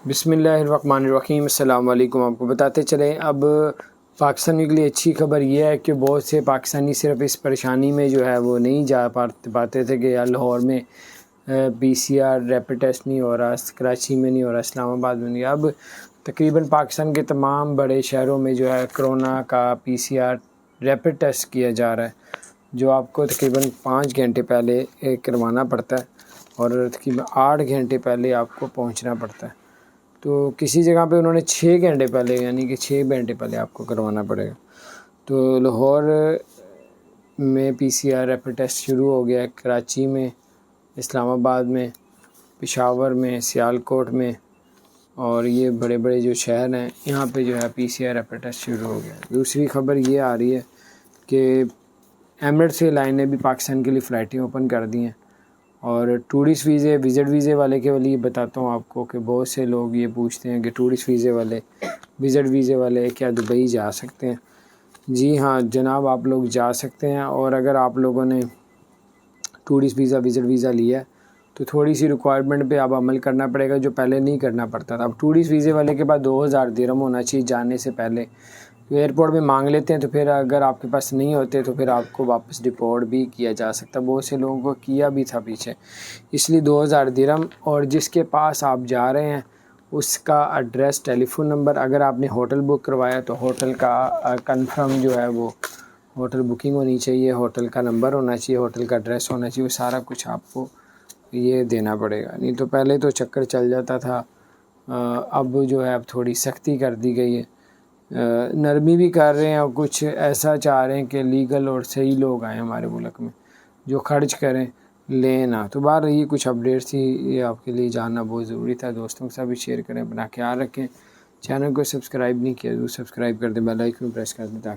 بسم اللہ الرحمن الرحیم۔ السلام علیکم۔ آپ کو بتاتے چلیں اب پاکستانیوں کے لیے اچھی خبر یہ ہے کہ بہت سے پاکستانی صرف اس پریشانی میں جو ہے وہ نہیں جا پاتے تھے کہ لاہور میں PCR ریپڈ ٹیسٹ نہیں ہو رہا، کراچی میں نہیں ہو رہا، اسلام آباد میں نہیں۔ اب تقریباً پاکستان کے تمام بڑے شہروں میں جو ہے کرونا کا PCR ریپڈ ٹیسٹ کیا جا رہا ہے، جو آپ کو تقریباً 5 گھنٹے پہلے کروانا پڑتا ہے اور تقریباً 8 گھنٹے پہلے آپ کو پہنچنا پڑتا ہے۔ تو کسی جگہ پہ انہوں نے 6 گھنٹے پہلے یعنی کہ 6 گھنٹے پہلے آپ کو کروانا پڑے گا۔ تو لاہور میں PCR ریپڈ ٹیسٹ شروع ہو گیا ہے، کراچی میں، اسلام آباد میں، پشاور میں، سیالکوٹ میں، اور یہ بڑے بڑے جو شہر ہیں یہاں پہ جو ہے PCR ریپڈ ٹیسٹ شروع ہو گیا ہے۔ دوسری خبر یہ آ رہی ہے کہ ایمریٹس ایئر لائن نے بھی پاکستان کے لیے فلائٹیں اوپن کر دی ہیں، اور ٹورسٹ ویزے، وزٹ ویزے والے کے لیے بتاتا ہوں آپ کو کہ بہت سے لوگ یہ پوچھتے ہیں کہ ٹورسٹ ویزے والے، وزٹ ویزے والے کیا دبئی جا سکتے ہیں؟ جی ہاں جناب، آپ لوگ جا سکتے ہیں، اور اگر آپ لوگوں نے ٹورسٹ ویزا، وزٹ ویزا لیا ہے تو تھوڑی سی ریکوائرمنٹ پہ اب عمل کرنا پڑے گا جو پہلے نہیں کرنا پڑتا تھا۔ اب ٹورسٹ ویزے والے کے پاس 2000 درہم ہونا چاہیے جانے سے پہلے، ایئرپورٹ میں مانگ لیتے ہیں، تو پھر اگر آپ کے پاس نہیں ہوتے تو پھر آپ کو واپس ڈپورٹ بھی کیا جا سکتا ہے۔ بہت سے لوگوں کو کیا بھی تھا پیچھے، اس لیے 2000 درہم، اور جس کے پاس آپ جا رہے ہیں اس کا ایڈریس، ٹیلی فون نمبر، اگر آپ نے ہوٹل بک کروایا تو ہوٹل کا کنفرم جو ہے وہ ہوٹل بکنگ ہونی چاہیے، ہوٹل کا نمبر ہونا چاہیے، ہوٹل کا ایڈریس ہونا چاہیے، وہ سارا کچھ آپ کو یہ دینا پڑے گا۔ نہیں تو پہلے تو چکر چل جاتا تھا، اب جو ہے اب تھوڑی سختی کر دی گئی ہے، نرمی بھی کر رہے ہیں، اور کچھ ایسا چاہ رہے ہیں کہ لیگل اور صحیح لوگ آئیں ہمارے ملک میں جو خرچ کریں، لیں نہ۔ تو بہر یہ کچھ اپڈیٹس تھی، یہ آپ کے لیے جاننا بہت ضروری تھا۔ دوستوں کے ساتھ بھی شیئر کریں، اپنا خیال رکھیں، چینل کو سبسکرائب نہیں کیا تو سبسکرائب کر دیں، بیل آئیکن پریس کر دیں تاکہ